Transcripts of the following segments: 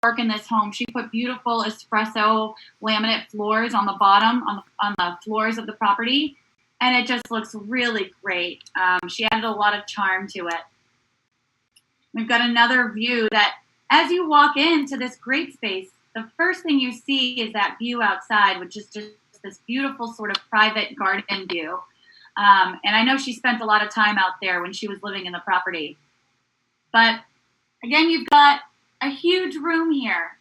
work in this home. She put beautiful espresso laminate floors on the bottom, on the floors of the property, and it just looks really great. She added a lot of charm to it. We've got another view that as you walk into this great space, the first thing you see is that view outside, which is just this beautiful sort of private garden view. And I know she spent a lot of time out there when she was living in the property. But again, you've got a huge room here.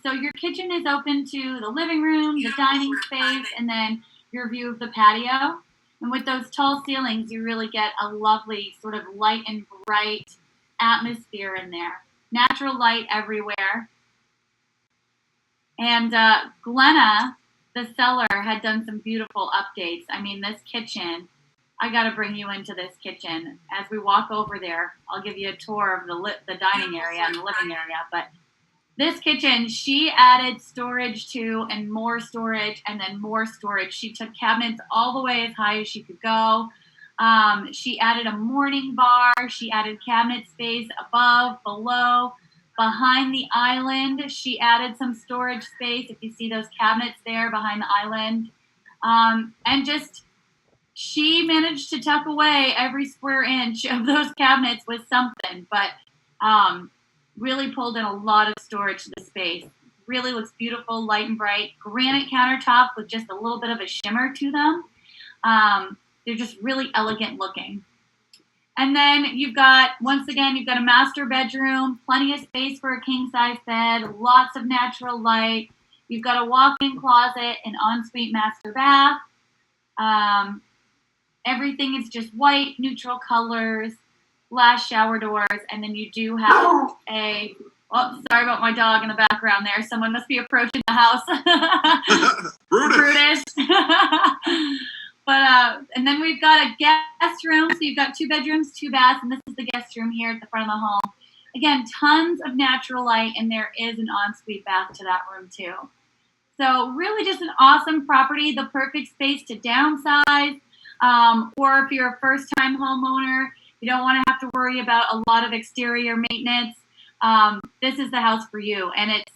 So your kitchen is open to the living room, the dining space, and then your view of the patio. And with those tall ceilings, you really get a lovely sort of light and bright atmosphere in there. Natural light everywhere. And Glenna, the seller, had done some beautiful updates. I mean, this kitchen, I got to bring you into this kitchen. As we walk over there, I'll give you a tour of the dining area and the living area. But this kitchen, she added storage to, and more storage, and then more storage. She took cabinets all the way as high as she could go. She added a morning bar. She added cabinet space above, below, behind the island. She added some storage space. If you see those cabinets there behind the island. And just, she managed to tuck away every square inch of those cabinets with something, but really pulled in a lot of storage to the space. Really looks beautiful, light and bright. Granite countertop with just a little bit of a shimmer to them. They're just really elegant looking. And then you've got, once again, you've got a master bedroom, plenty of space for a king-size bed, lots of natural light. You've got a walk-in closet, an ensuite master bath. Everything is just white, neutral colors, glass shower doors, and then you do have a, oh, sorry about my dog in the background there. Someone must be approaching the house. Brutus. But, and then we've got a guest room. So you've got 2 bedrooms, 2 baths, and this is the guest room here at the front of the home. Again, tons of natural light, and there is an ensuite bath to that room too. So really just an awesome property, the perfect space to downsize. Or if you're a first-time homeowner, you don't want to have to worry about a lot of exterior maintenance. This is the house for you, and it's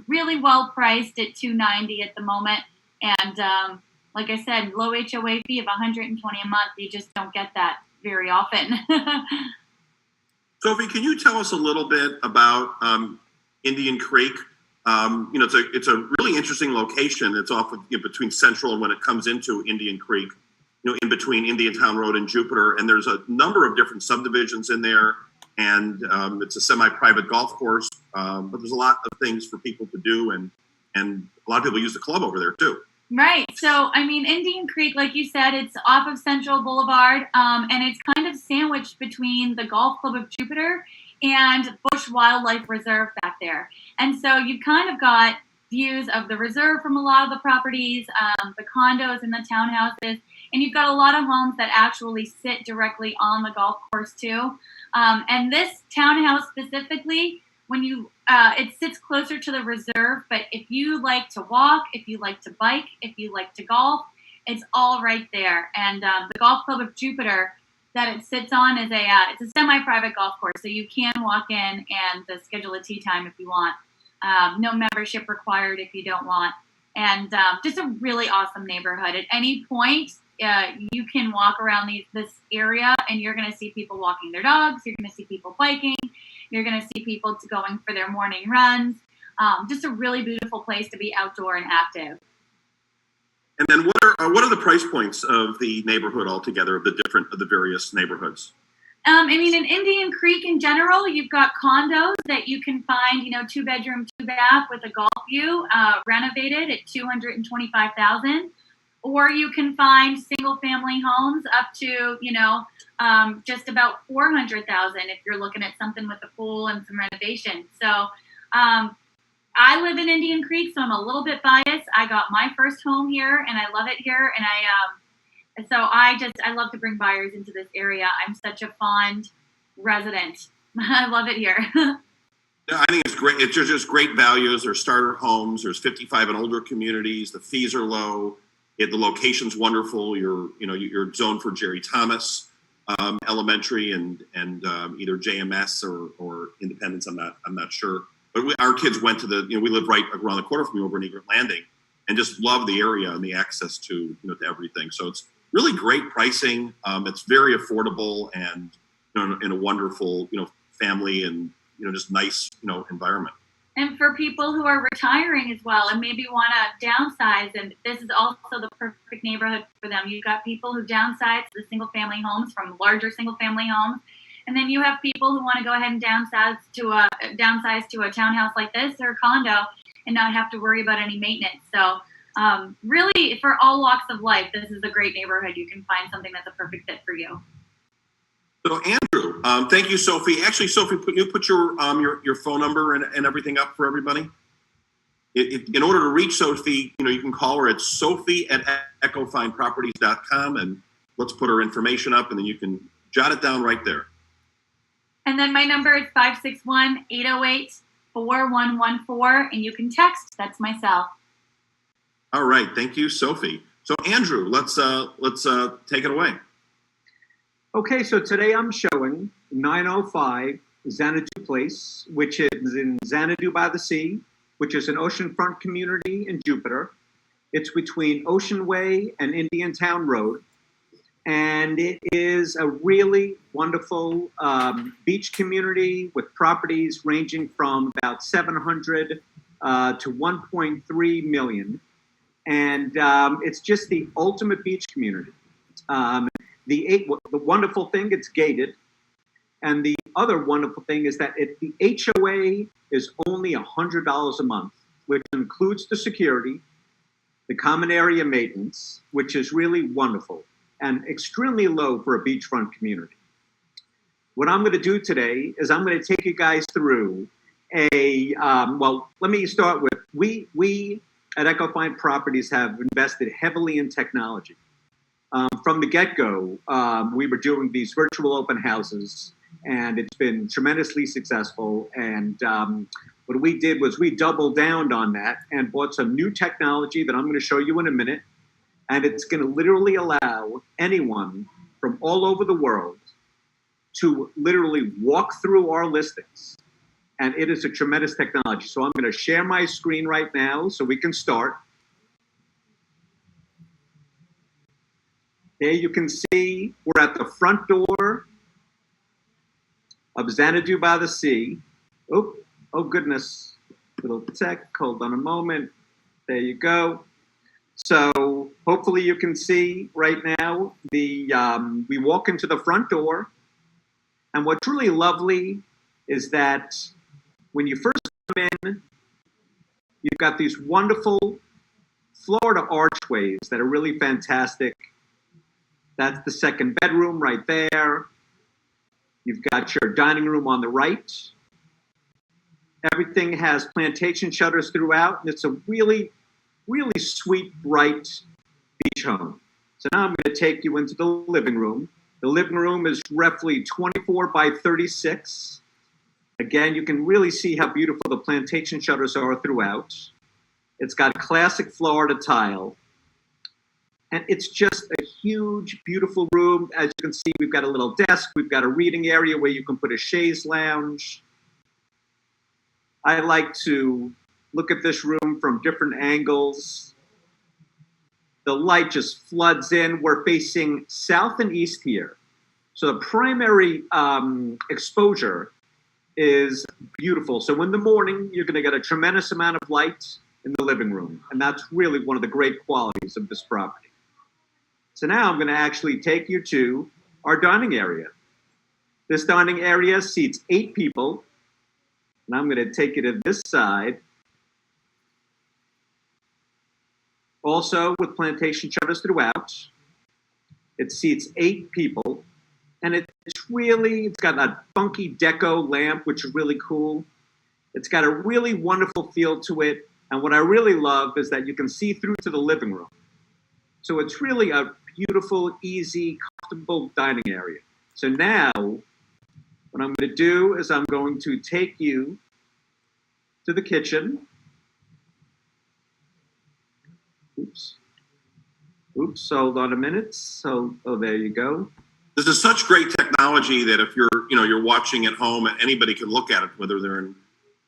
really well priced at $290 at the moment. And like I said, low HOA fee of $120 a month. You just don't get that very often. Sophie, can you tell us a little bit about Indian Creek? It's a really interesting location. It's off of, between Central and when it comes into Indian Creek, in between Indiantown Road and Jupiter. And there's a number of different subdivisions in there. And it's a semi-private golf course. But there's a lot of things for people to do. And a lot of people use the club over there too. Right. So, I mean, Indian Creek, like you said, it's off of Central Boulevard, and it's kind of sandwiched between the Golf Club of Jupiter and Bush Wildlife Reserve back there. And so you've kind of got views of the reserve from a lot of the properties, the condos and the townhouses, and you've got a lot of homes that actually sit directly on the golf course too. And this townhouse specifically, when you it sits closer to the reserve, but if you like to walk, if you like to bike, if you like to golf, it's all right there. And the Golf Club of Jupiter that it sits on is it's a semi-private golf course, so you can walk in and schedule a tee time if you want. No membership required if you don't want. And just a really awesome neighborhood. At any point, you can walk around this area and you're going to see people walking their dogs. You're going to see people biking. You're going to see people going for their morning runs. Just a really beautiful place to be outdoor and active. And then what are the price points of the neighborhood altogether, of the various neighborhoods? I mean, in Indian Creek in general, you've got condos that you can find, 2 bedroom, 2 bath with a golf view, renovated at $225,000. Or you can find single family homes up to, just about $400,000 if you're looking at something with a pool and some renovation. So I live in Indian Creek, so I'm a little bit biased. I got my first home here, and I love it here. And I love to bring buyers into this area. I'm such a fond resident. I love it here. Yeah, I think it's great. It's just great values. There's starter homes. There's 55 and older communities. The fees are low. The location's wonderful. You're zoned for Jerry Thomas Elementary and either JMS or Independence. I'm not sure. but our kids went to we live right around the corner from you over in Egret Landing, and just love the area and the access to to everything. So it's really great pricing. It's very affordable, and in a wonderful family and just nice environment. And for people who are retiring as well and maybe want to downsize, and this is also the perfect neighborhood for them. You've got people who downsize to the single family homes from larger single family homes. And then you have people who want to go ahead and downsize to a townhouse like this or a condo and not have to worry about any maintenance. So really, for all walks of life, this is a great neighborhood. You can find something that's a perfect fit for you. So Andrew, thank you, Sophie. Actually, Sophie, you put your phone number and everything up for everybody. In order to reach Sophie, you can call her at sophie@echofineproperties.com, and let's put her information up, and then you can jot it down right there. And then my number is 561-808-4114, and you can text. That's my cell. All right, thank you, Sophie. So Andrew, let's take it away. Okay, so today I'm showing 905 Xanadu Place, which is in Xanadu by the Sea, which is an oceanfront community in Jupiter. It's between Ocean Way and Indian Town Road. And it is a really wonderful beach community with properties ranging from about 700 to 1.3 million. And it's just the ultimate beach community. The wonderful thing, it's gated. And the other wonderful thing is that the HOA is only $100 a month, which includes the security, the common area maintenance, which is really wonderful and extremely low for a beachfront community. What I'm going to do today is I'm going to take you guys through well, let me start with, we at EchoFine Properties have invested heavily in technology. From the get-go, we were doing these virtual open houses, and it's been tremendously successful. And what we did was we doubled down on that and bought some new technology that I'm going to show you in a minute. And it's going to literally allow anyone from all over the world to literally walk through our listings. And it is a tremendous technology. So I'm going to share my screen right now so we can start. There you can see we're at the front door of Xanadu by the Sea. Oh goodness, little tech, hold on a moment. There you go. So hopefully you can see right now, we walk into the front door, and what's really lovely is that when you first come in, you've got these wonderful Florida archways that are really fantastic. That's the second bedroom right there. You've got your dining room on the right. Everything has plantation shutters throughout, and it's a really sweet, bright beach home. So now I'm going to take you into the living room. The living room is roughly 24 by 36. Again, you can really see how beautiful the plantation shutters are throughout. It's got classic Florida tile. And it's just a huge, beautiful room. As you can see, we've got a little desk. We've got a reading area where you can put a chaise lounge. I like to look at this room from different angles. The light just floods in. We're facing south and east here. So the primary exposure is beautiful. So in the morning, you're going to get a tremendous amount of light in the living room. And that's really one of the great qualities of this property. So now I'm going to actually take you to our dining area. This dining area seats 8 people. And I'm going to take you to this side. Also with plantation shutters throughout. It seats 8 people. And it's got that funky deco lamp, which is really cool. It's got a really wonderful feel to it. And what I really love is that you can see through to the living room. So it's really a beautiful, easy, comfortable dining area. So now, what I'm going to do is I'm going to take you to the kitchen. Oops, hold on a minute. So, there you go. This is such great technology that if you're watching at home, anybody can look at it, whether they're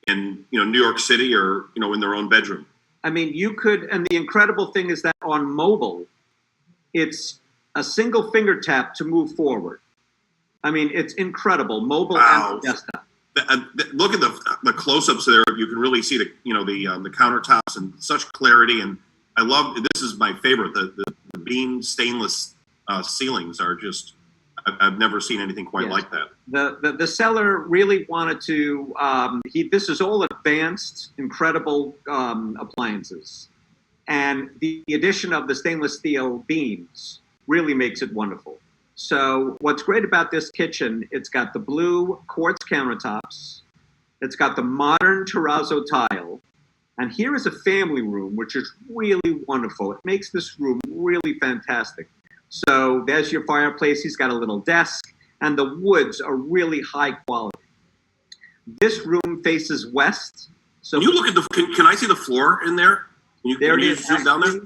in New York City or in their own bedroom. I mean, you could, and the incredible thing is that on mobile, it's a single finger tap to move forward. I mean, it's incredible, mobile and desktop. Look at the close-ups there. You can really see the countertops and such clarity. And I love, this is my favorite. The beam stainless ceilings are just, I've never seen anything quite like that. The seller really wanted to. This is all advanced, incredible appliances, and the addition of the stainless steel beams really makes it wonderful. So what's great about this kitchen, it's got the blue quartz countertops, it's got the modern terrazzo tile, and here is a family room, which is really wonderful. It makes this room really fantastic. So there's your fireplace. He's got a little desk, and the woods are really high quality. This room faces west. So can you look at can I see the floor in there? There it is. Zoom down there?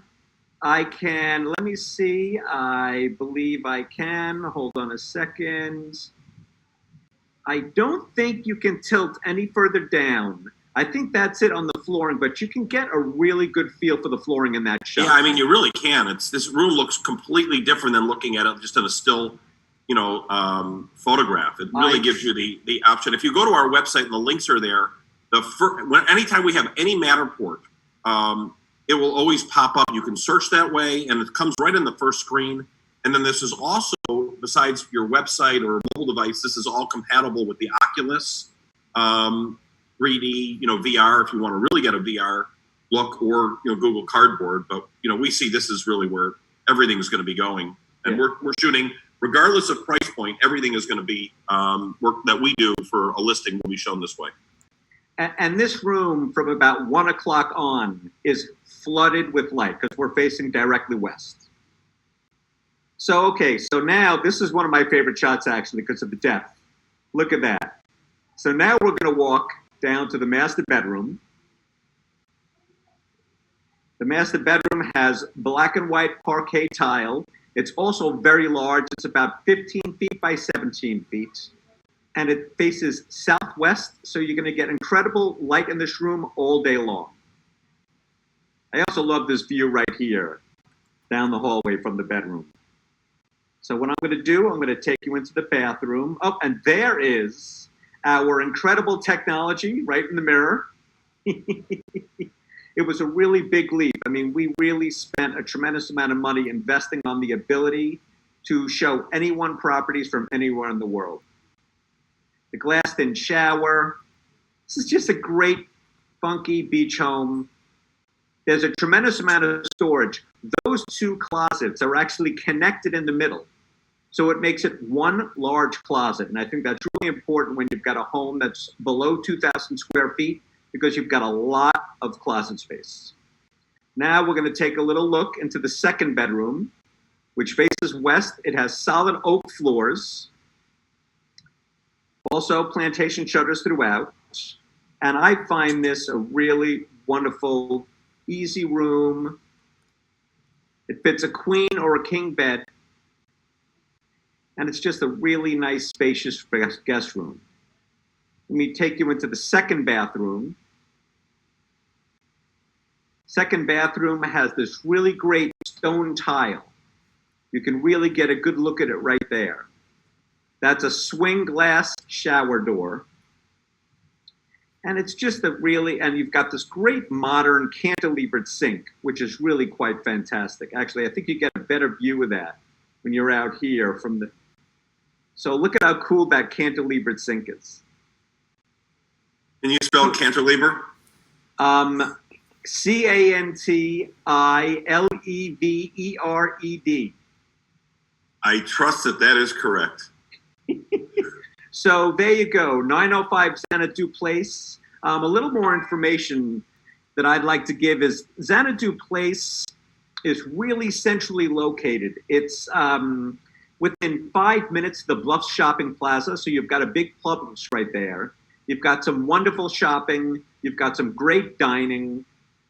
I can. Let me see. I believe I can. Hold on a second. I don't think you can tilt any further down. I think that's it on the flooring, but you can get a really good feel for the flooring in that shot. Yeah, I mean, you really can. This room looks completely different than looking at it just in a still, photograph. It really gives you the option. If you go to our website and the links are there, anytime we have any Matterport, it will always pop up. You can search that way, and it comes right in the first screen. And then this is also, besides your website or mobile device, this is all compatible with the Oculus 3D, VR, if you want to really get a VR look, or Google Cardboard. But we see this is really where everything is going to be going, and we're shooting regardless of price point. Everything is going to be work that we do for a listing will be shown this way. And this room, from about 1 o'clock on, is flooded with light because we're facing directly west. So now this is one of my favorite shots actually because of the depth. Look at that. So now we're going to walk down to the master bedroom. The master bedroom has black and white parquet tile. It's also very large. It's about 15 feet by 17 feet. And it faces southwest, so you're going to get incredible light in this room all day long. I also love this view right here, down the hallway from the bedroom. So what I'm going to do, I'm going to take you into the bathroom. Oh, and there is our incredible technology right in the mirror. It was a really big leap. I mean, we really spent a tremendous amount of money investing on the ability to show anyone properties from anywhere in the world. The glassed-in shower. This is just a great, funky beach home. There's a tremendous amount of storage. Those two closets are actually connected in the middle. So it makes it one large closet. And I think that's really important when you've got a home that's below 2,000 square feet because you've got a lot of closet space. Now we're going to take a little look into the second bedroom, which faces west. It has solid oak floors. Also, plantation shutters throughout. And I find this a really wonderful, easy room. It fits a queen or a king bed. And it's just a really nice, spacious guest room. Let me take you into the second bathroom. Second bathroom has this really great stone tile. You can really get a good look at it right there. That's a swing glass shower door. And it's just and you've got this great modern cantilevered sink, which is really quite fantastic. Actually, I think you get a better view of that when you're out here from the. So look at how cool that cantilevered sink is. Can you spell cantilever? Cantilevered. I trust that is correct. So there you go, 905 Xanadu Place. A little more information that I'd like to give is Xanadu Place is really centrally located. It's within 5 minutes of the Bluffs Shopping Plaza, so you've got a big Publix right there. You've got some wonderful shopping. You've got some great dining.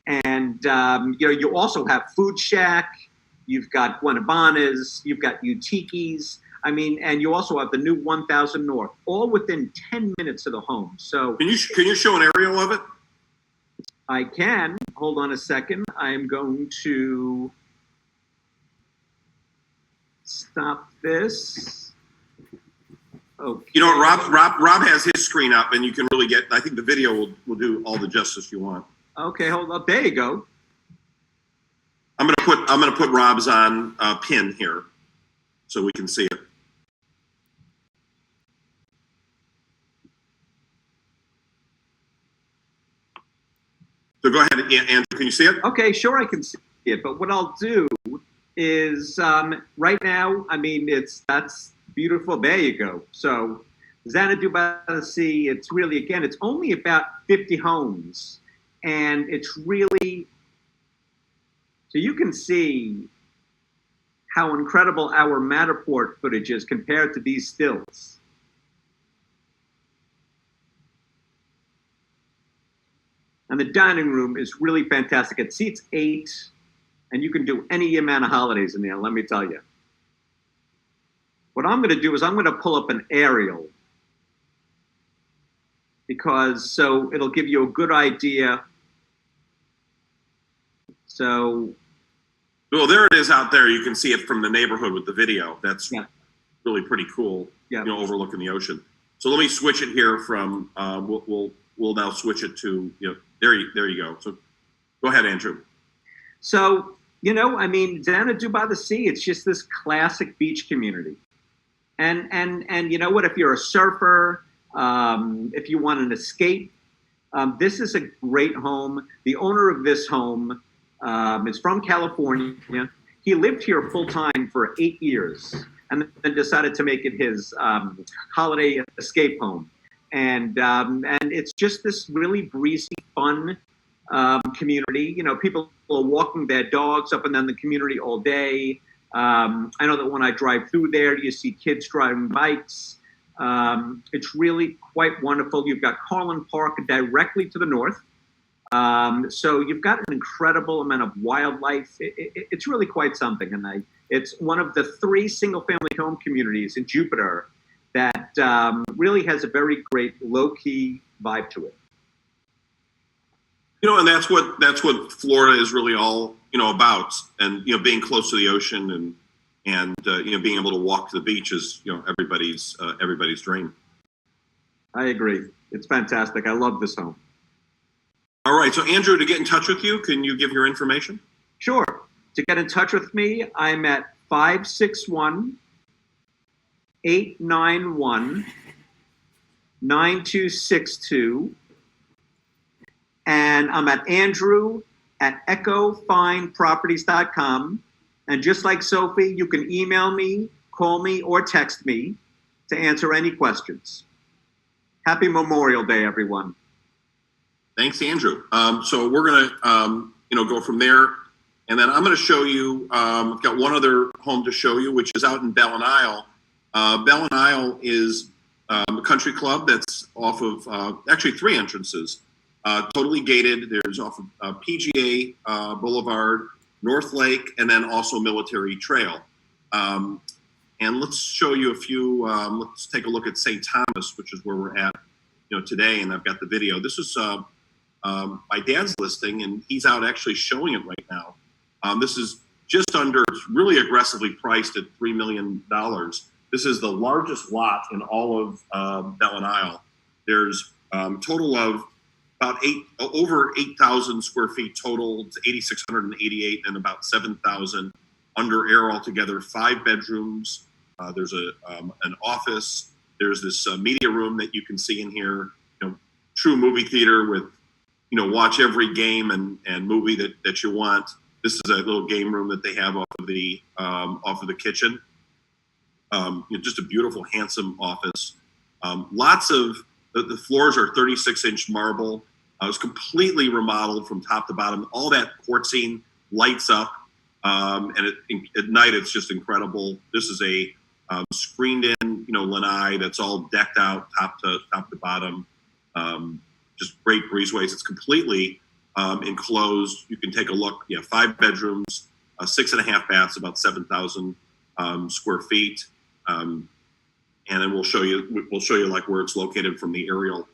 And you also have Food Shack. You've got Guanabanas. You've got Utiki's. I mean, and you also have the new 1000 North, all within 10 minutes of the home. So Can you show an aerial of it? I can. Hold on a second. I am going to stop this. Okay. You know what, Rob has his screen up, and you can really get. I think the video will do all the justice you want. Okay, hold up. There you go. I'm gonna put Rob's on pin here, so we can see it. So go ahead, Andrew. Can you see it? Okay, sure, I can see it. But what I'll do is right now, I mean, that's beautiful. There you go. So Xanadu by the Sea. It's really, again, it's only about 50 homes, and it's really, so you can see how incredible our Matterport footage is compared to these stills. And the dining room is really fantastic. It seats 8, and you can do any amount of holidays in there, let me tell you. What I'm going to do is I'm going to pull up an aerial, because so it'll give you a good idea. So, well, there it is out there. You can see it from the neighborhood with the video. That's really pretty cool. Yeah. You know, overlooking the ocean. So let me switch it here from. We'll now switch it to, you know, there you go. So go ahead, Andrew. So, you know, I mean, Xanadu by the Sea, it's just this classic beach community. And you know what, if you're a surfer, if you want an escape, this is a great home. The owner of this home is from California. He lived here full time for 8 years and then decided to make it his holiday escape home. And it's just this really breezy, fun community. You know, people are walking their dogs up and down the community all day. I know that when I drive through there, you see kids driving bikes. It's really quite wonderful. You've got Carlin Park directly to the north. So you've got an incredible amount of wildlife. It's really quite something. And it's one of the 3 single-family home communities in Jupiter that really has a very great low-key vibe to it. You know, and that's what Florida is really all, you know, about. And, you know, being close to the ocean and you know, being able to walk to the beach is, you know, everybody's dream. I agree. It's fantastic. I love this home. All right. So, Andrew, to get in touch with you, can you give your information? Sure. To get in touch with me, I'm at 561-891-9262. And I'm at Andrew at echofineproperties.com. And just like Sophie, you can email me, call me, or text me to answer any questions. Happy Memorial Day, everyone. Thanks, Andrew. So we're going to, you know, go from there. And then I'm going to show you, I've got one other home to show you, which is out in Belle Isle. Belle Isle is a country club that's off of actually 3 entrances. Totally gated. There's off of PGA Boulevard, North Lake, and then also Military Trail. And let's show you a few. Let's take a look at St. Thomas, which is where we're at, you know, today. And I've got the video. This is my dad's listing, and he's out actually showing it right now. This is just under. It's really aggressively priced at $3 million. This is the largest lot in all of Belle Isle. There's total of about over 8,000 square feet total. It's 8,688 and about 7,000 under air altogether. 5 bedrooms. There's an office. There's this media room that you can see in here. You know, true movie theater with, you know, watch every game and movie that you want. This is a little game room that they have off of the kitchen. You know, just a beautiful, handsome office. Lots of the floors are 36-inch marble. It was completely remodeled from top to bottom. All that quartzine lights up, and at night it's just incredible. This is a screened-in, you know, lanai that's all decked out top to bottom. Just great breezeways. It's completely enclosed. You can take a look. 5 bedrooms, 6.5 baths, about 7,000 square feet. and then we'll show you like where it's located from the aerial,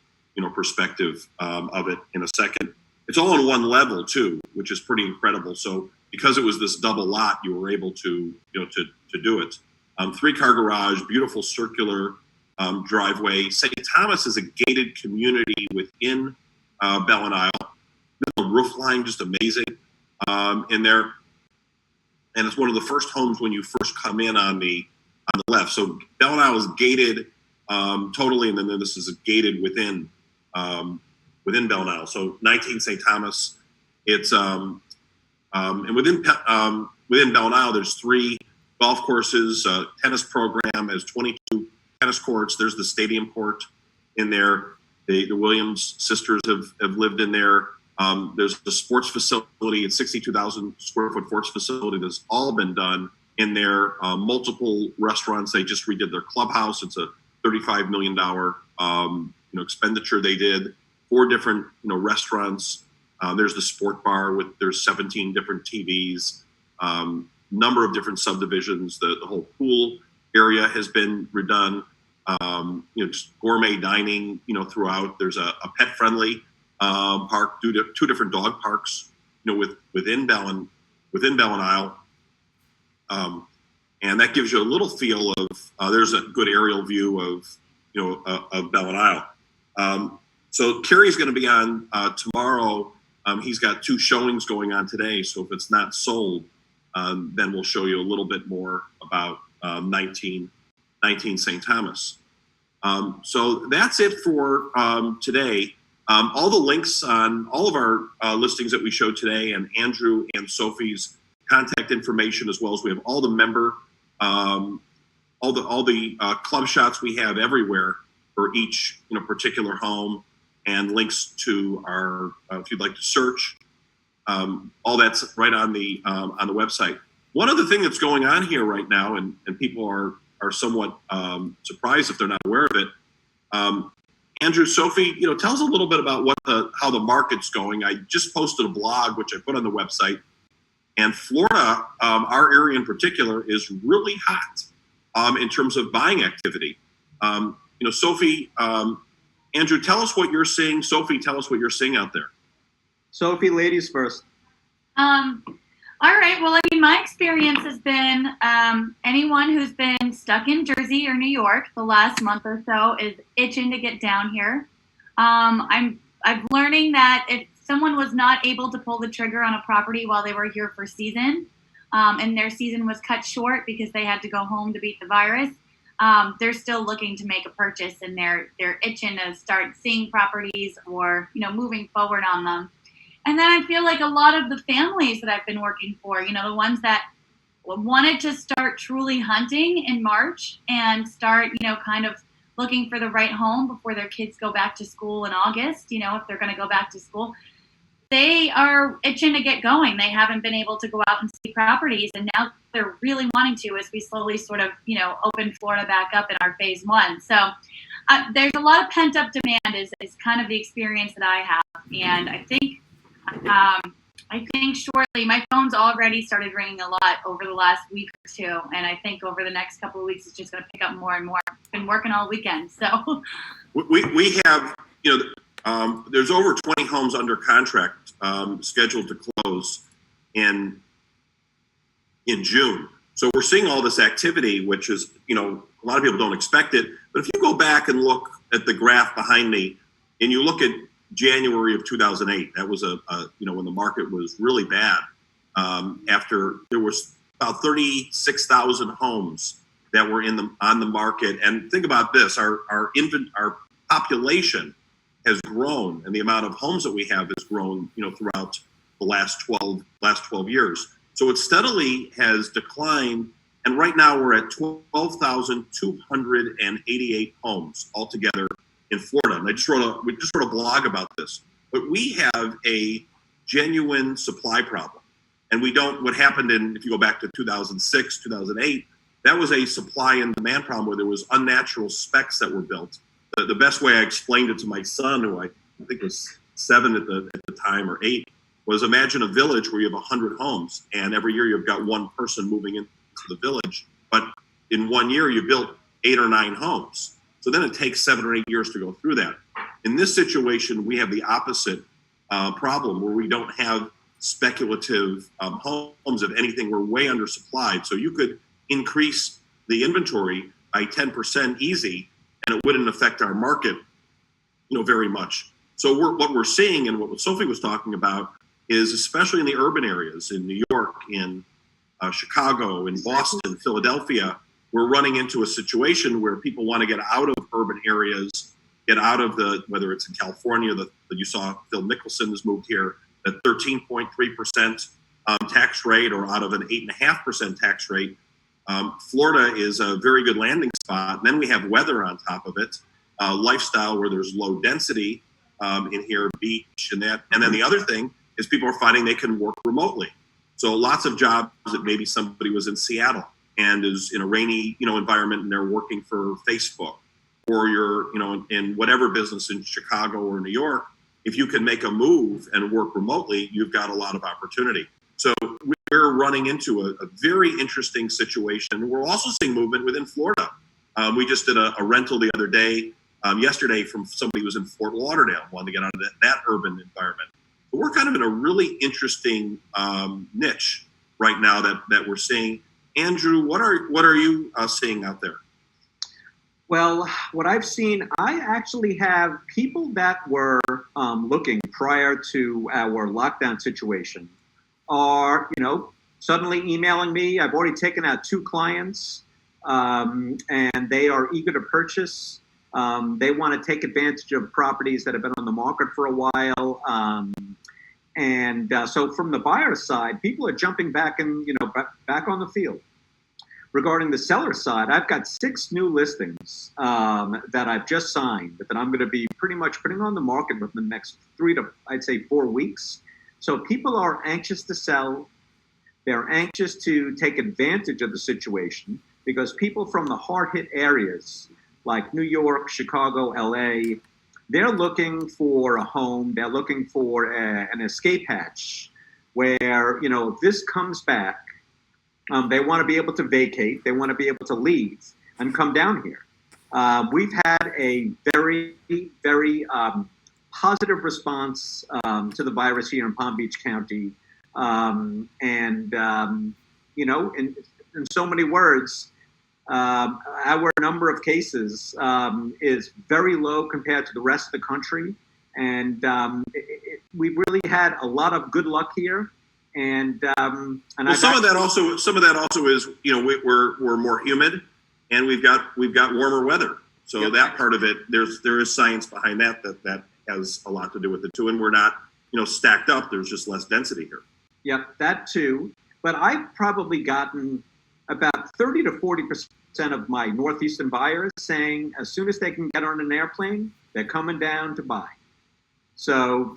perspective of it in a second. It's all on one level too, which is pretty incredible. So because it was this double lot, you were able to to do it. 3-car garage, beautiful circular driveway. St. Thomas is a gated community within Belle Isle. The roof line just amazing in there, and it's one of the first homes when you first come in on the left. So Belle Isle is gated totally, and then this is gated within Belle Isle. So 19 St. Thomas. It's and within Belle Isle, there's 3 golf courses, tennis program has 22 tennis courts. There's the stadium court in there. The Williams sisters have lived in there. There's the sports facility, it's 62,000 square foot sports facility that's all been done in there. Multiple restaurants, they just redid their clubhouse. It's a $35 million expenditure they did. 4 different restaurants. There's the sport bar there's 17 different TVs. Number of different subdivisions. The whole pool area has been redone. Just gourmet dining, throughout. There's a pet-friendly park, 2 different dog parks, within Belle Isle. And that gives you a little feel of. There's a good aerial view of Belle Isle. So Kerry's going to be on tomorrow. He's got 2 showings going on today. So if it's not sold, then we'll show you a little bit more about 19 St. Thomas. So that's it for today. All the links on all of our listings that we showed today, and Andrew and Sophie's contact information, as well as we have all the member, all the club shots we have everywhere for each particular home, and links to our if you'd like to search. All that's right on the website. One other thing that's going on here right now, and people are somewhat surprised if they're not aware of it. Andrew, Sophie, tell us a little bit about how the market's going. I just posted a blog, which I put on the website, and Florida, our area in particular, is really hot in terms of buying activity. Sophie, Andrew, tell us what you're seeing. Sophie, tell us what you're seeing out there. Sophie, ladies first. All right. Well, my experience has been anyone who's been stuck in Jersey or New York the last month or so is itching to get down here. I'm learning that if someone was not able to pull the trigger on a property while they were here for season, and their season was cut short because they had to go home to beat the virus, they're still looking to make a purchase, and they're itching to start seeing properties or moving forward on them. And then I feel like a lot of the families that I've been working for, the ones that wanted to start truly hunting in March and start, kind of looking for the right home before their kids go back to school in August, if they're going to go back to school, they are itching to get going. They haven't been able to go out and see properties, and now they're really wanting to as we slowly sort of, open Florida back up in our phase 1. So there's a lot of pent-up demand is kind of the experience that I have. And I think shortly, my phone's already started ringing a lot over the last week or 2, and I think over the next couple of weeks it's just going to pick up more and more. I've been working all weekend, so. We have, there's over 20 homes under contract scheduled to close in June. So we're seeing all this activity, which is, a lot of people don't expect it. But if you go back and look at the graph behind me, and you look at January of 2008, that was when the market was really bad. After there was about 36,000 homes that were on the market, and think about this: our population has grown, and the amount of homes that we have has grown, throughout the last 12 years. So it steadily has declined, and right now we're at 12,288 homes altogether in Florida. And we just wrote a blog about this. But we have a genuine supply problem. And what happened if you go back to 2006, 2008, that was a supply and demand problem where there was unnatural specs that were built. The best way I explained it to my son, who I think was 7 at the time, or 8, was imagine a village where you have 100 homes, and every year you've got one person moving into the village. But in 1 year you built 8 or 9 homes. So then it takes 7 or 8 years to go through that. In this situation, we have the opposite problem where we don't have speculative homes of anything. We're way undersupplied. So you could increase the inventory by 10% easy, and it wouldn't affect our market, very much. So what we're seeing, and what Sophie was talking about, is especially in the urban areas, in New York, in Chicago, in Boston, Philadelphia, we're running into a situation where people want to get out of urban areas, get out of whether it's in California, that you saw Phil Mickelson has moved here, at 13.3% tax rate, or out of an 8.5% tax rate. Florida is a very good landing spot. And then we have weather on top of it, lifestyle where there's low density in here, beach and that. And then the other thing is people are finding they can work remotely. So lots of jobs that maybe somebody was in Seattle and is in a rainy, environment, and they're working for Facebook, or you're, in whatever business in Chicago or New York. If you can make a move and work remotely, you've got a lot of opportunity. So we're running into a very interesting situation. We're also seeing movement within Florida. We just did a rental the other day, yesterday, from somebody who was in Fort Lauderdale, wanted to get out of that urban environment. But we're kind of in a really interesting niche right now that we're seeing. Andrew, what are you seeing out there? Well, what I've seen, I actually have people that were looking prior to our lockdown situation are, suddenly emailing me. I've already taken out 2 clients, and they are eager to purchase. They want to take advantage of properties that have been on the market for a while. So from the buyer side, people are jumping back back on the field. Regarding the seller side, I've got 6 new listings that I've just signed that I'm going to be pretty much putting on the market within the next 3 to, I'd say, 4 weeks. So people are anxious to sell. They're anxious to take advantage of the situation, because people from the hard-hit areas like New York, Chicago, LA, they're looking for a home. They're looking for an escape hatch where, if this comes back, they want to be able to vacate. They want to be able to leave and come down here. We've had a very, very positive response to the virus here in Palm Beach County. In so many words, our number of cases is very low compared to the rest of the country. And we've really had a lot of good luck here. And some of that also is, we're more humid, and we've got warmer weather. So yep. That part of it, there is science behind that has a lot to do with it too. And we're not, stacked up. There's just less density here. Yep, that too. But I've probably gotten about 30 to 40% of my Northeastern buyers saying as soon as they can get on an airplane, they're coming down to buy. So,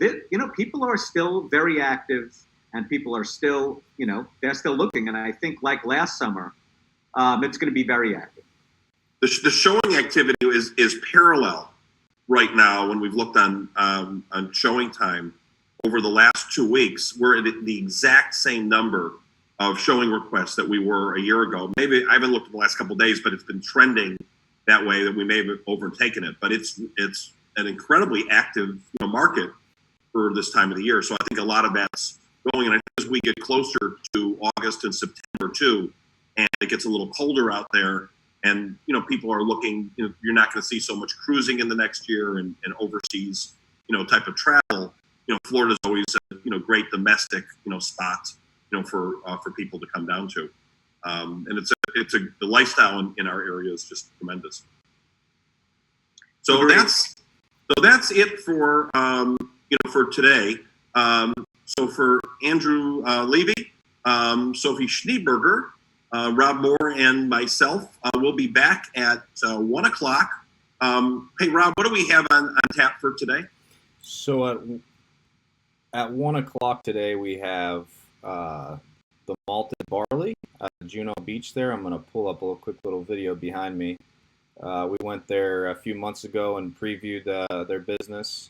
people are still very active. And people are still, they're still looking. And I think, like last summer, it's going to be very active. The showing activity is parallel right now. When we've looked on showing time over the last 2 weeks, we're at the exact same number of showing requests that we were a year ago. Maybe I haven't looked in the last couple of days, but it's been trending that way, that we may have overtaken it. But it's an incredibly active market for this time of the year. So I think a lot of that's going, and as we get closer to August and September too, and it gets a little colder out there, and people are looking, you're not going to see so much cruising in the next year and overseas type of travel. Florida's always a great domestic spot for people to come down to, and the lifestyle in our area is just tremendous. So that's it for for today. So for Andrew Levy, Sophie Schneeberger, Rob Moore, and myself, we'll be back at 1 o'clock. Hey, Rob, what do we have on tap for today? So at 1 o'clock today, we have the malted barley at Juno Beach there. I'm going to pull up a quick little video behind me. We went there a few months ago and previewed their business.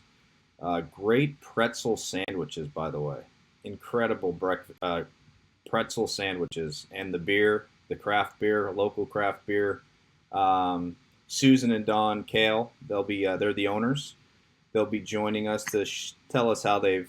Great pretzel sandwiches, by the way. Incredible pretzel sandwiches. And the beer the craft beer, local craft beer. Susan and Don Kale, they're the owners. They'll be joining us to tell us how they've,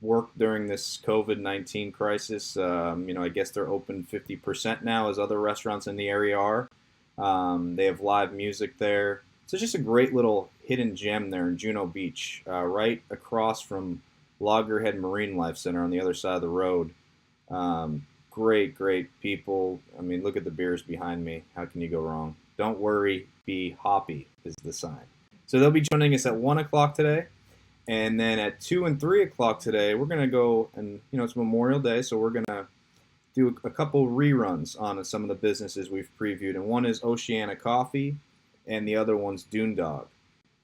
worked during this COVID-19 crisis. I guess they're open 50% now, as other restaurants in the area are. They have live music there. So it's just a great little hidden gem there in Juno Beach, right across from Loggerhead Marine Life Center on the other side of the road. Great people. I mean, look at the beers behind me. How can you go wrong? Don't worry, be hoppy is the sign. So they'll be joining us at 1 o'clock today. And then at 2 and 3 o'clock today, we're going to go, and it's Memorial Day, so we're going to do a couple reruns on some of the businesses we've previewed. And one is Oceana Coffee, and the other one's Dune Dog.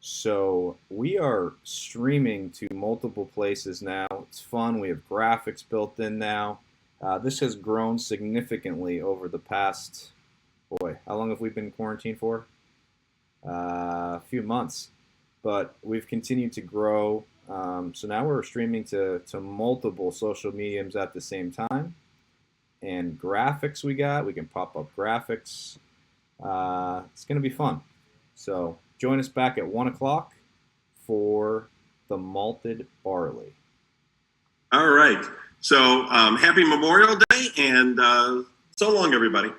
So we are streaming to multiple places now. It's fun. We have graphics built in now. This has grown significantly over the past, how long have we been quarantined for? A few months. But we've continued to grow. So now we're streaming to multiple social mediums at the same time. And graphics we can pop up graphics. It's going to be fun. So join us back at 1 o'clock for the Malted Barley. All right. So happy Memorial Day, and so long, everybody.